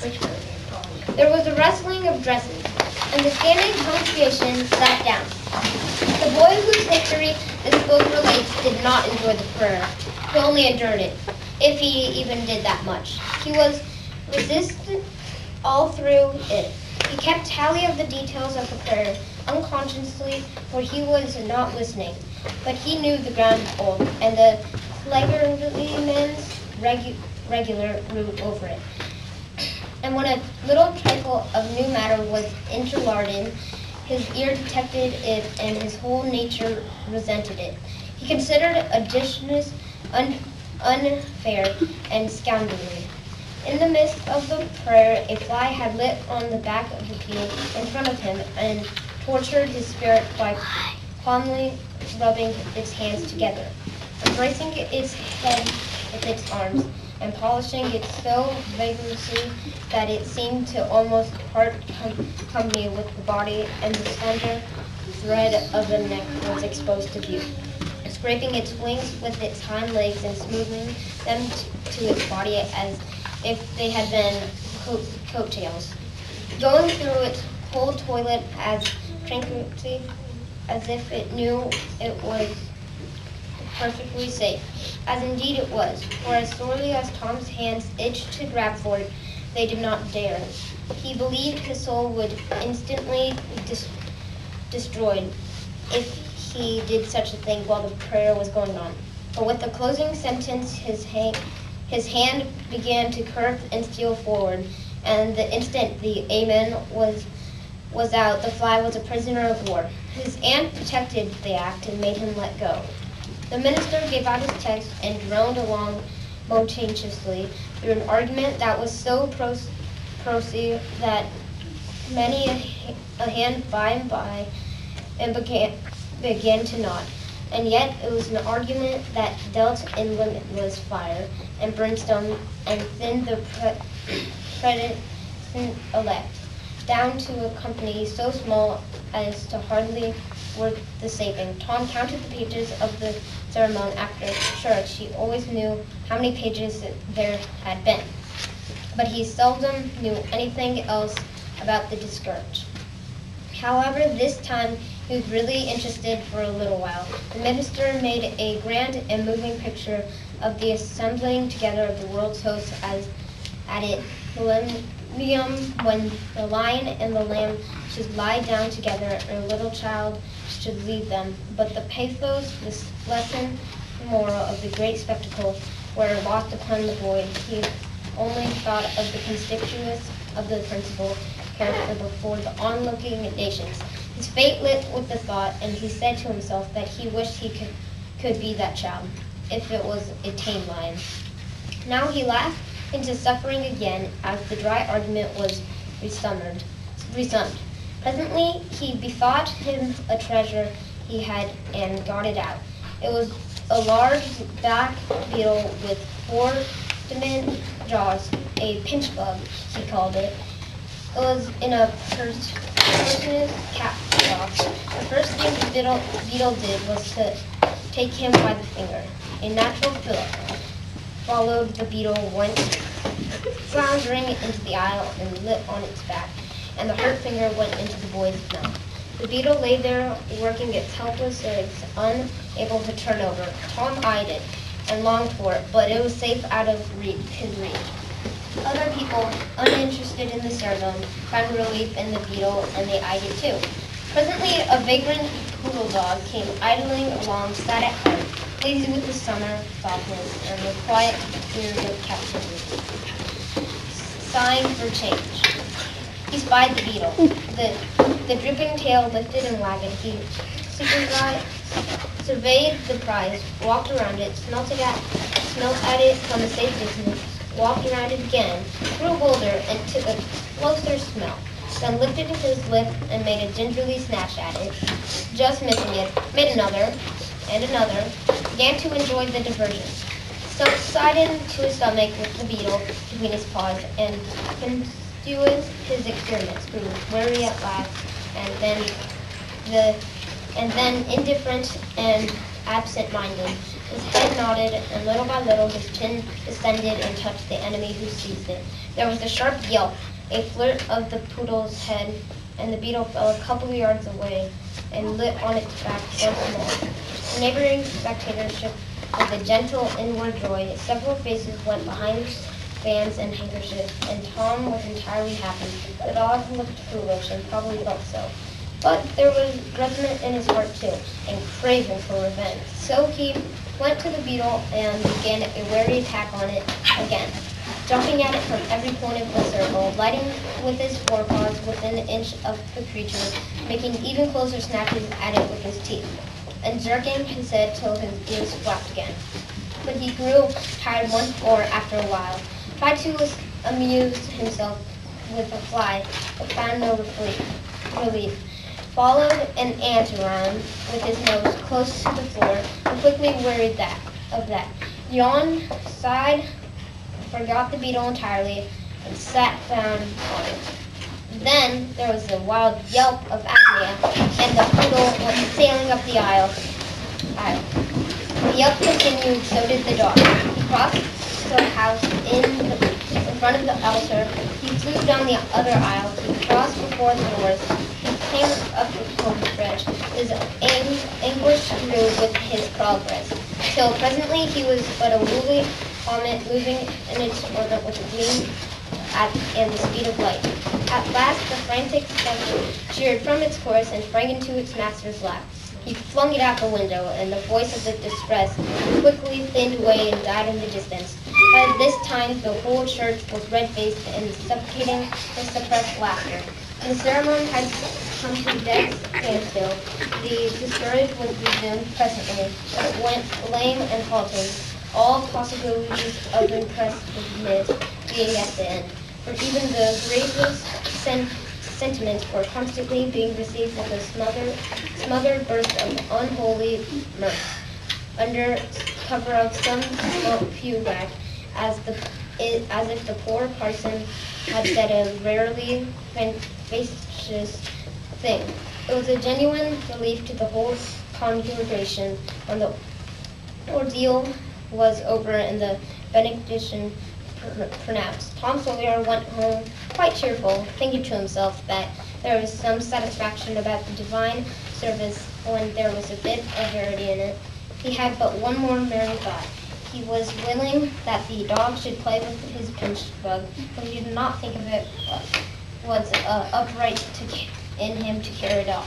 There was a rustling of dresses, and the standing congregation sat down. The boy whose history this book relates did not enjoy the prayer. He only endured it, if he even did that much. He was resistant all through it. He kept tally of the details of the prayer, unconsciously, for he was not listening. But he knew the ground old, and the clergyman's regular route over it. And when a little trifle of new matter was interlarded, his ear detected it, and his whole nature resented it. He considered additions unfair and scoundrelly. In the midst of the prayer, a fly had lit on the back of the pew in front of him and tortured his spirit by fondly rubbing its hands together, embracing its head with its arms, and polishing it so vigorously that it seemed to almost part company with the body, and the slender thread of the neck was exposed to view, scraping its wings with its hind legs and smoothing them to its body as if they had been coattails, going through its whole toilet as tranquilly as if it knew it was perfectly safe, as indeed it was, for as sorely as Tom's hands itched to grab for it, they did not dare. He believed his soul would instantly destroyed if he did such a thing while the prayer was going on. But with the closing sentence, his hand began to curve and steal forward, and the instant the amen was out, the fly was a prisoner of war. His aunt detected the act and made him let go. The minister gave out his text and droned along monotonously through an argument that was so prosy that many a hand by and by and began to nod. And yet it was an argument that dealt in limitless fire and brimstone and thinned the elect down to a company so small as to hardly worth the saving. Tom counted the pages of the sermon after church. He always knew how many pages there had been, but he seldom knew anything else about the discourage. However, this time he was really interested for a little while. The minister made a grand and moving picture of the assembling together of the world's hosts as at it millennium, when the lion and the lamb should lie down together and a little child should lead them. But the pathos, the lesson, the moral of the great spectacle were lost upon the boy. He only thought of the constituents of the principal character before the onlooking nations. His fate lit with the thought, and he said to himself that he wished he could be that child, if it was a tame lion. Now he laughed into suffering again as the dry argument was resummed. Presently he bethought him a treasure he had and got it out. It was a large black beetle with 4 diamond jaws, a pinch bug, he called it. It was in a person's cap box. The first thing the beetle did was to take him by the finger. A natural fillip followed. The beetle went floundering into the aisle and lit on its back, and the hurt finger went into the boy's mouth. The beetle lay there working its helpless legs, unable to turn over. Tom eyed it and longed for it, but it was safe out of his reach. Other people, uninterested in the ceremony, found relief in the beetle, and they eyed it too. Presently, a vagrant poodle dog came idling along, sad at heart, pleased with the summer softness and the quiet years of captivity, sighing for change. He spied the beetle. The dripping tail lifted and wagged. He surveyed the prize, walked around it, smelt at it from a safe distance, walked around it again, grew bolder, and took a closer smell, then lifted his lip and made a gingerly snatch at it, just missing it, made another, and another, began to enjoy the diversion, subsided to his stomach with the beetle between his paws, and continued his experiments, grew weary at last, and then indifferent and absent-minded, His head nodded, and little by little his chin descended and touched the enemy who seized it. There was a sharp yelp, a flirt of the poodle's head, and the beetle fell a couple of yards away and lit on its back once more. The neighboring spectators shook with a gentle inward joy. Several faces went behind fans and handkerchiefs, and Tom was entirely happy. The dog looked foolish and probably felt so. But there was resentment in his heart too, and craving for revenge. So he went to the beetle and began a wary attack on it again, jumping at it from every point of the circle, lighting with his forepaws within an inch of the creature, making even closer snatches at it with his teeth, and jerking his head till his ears flapped again. But he grew tired once more after a while, tried to amuse himself with a fly, but found no relief. Followed an ant around with his nose close to the floor, and quickly wearied of that. Yawned, sighed, forgot the beetle entirely, and sat down on it. Then there was a wild yelp of agony, and the poodle went sailing up the aisle. The yelp continued, so did the dog. He crossed the house in front of the altar. He flew down the other aisle. He crossed before the doors. He came up the home stretch. His anguish grew with his progress, till presently he was but a woolly comet moving in its orbit with a gleam and the speed of light. At last the frantic spectre sheered from its course and sprang into its master's lap. He flung it out the window, and the voice of the distress quickly thinned away and died in the distance. By this time the whole church was red-faced and suffocating with suppressed laughter. The ceremony had come to a dead standstill. The discouraged was resumed presently, but it went lame and halting, all possibilities of impressiveness being at the end. For even the gravest sentiments were constantly being received with a smothered burst of unholy mirth, under cover of some fugue, as if the poor parson had said a rarely facetious thing. It was a genuine relief to the whole congregation when the ordeal was over and the benediction pronounced. Tom Sawyer went home quite cheerful, thinking to himself that there was some satisfaction about the divine service when there was a bit of verity in it. He had but one more merry thought. He was willing that the dog should play with his pinch bug, but he did not think of it was upright in him to carry it off.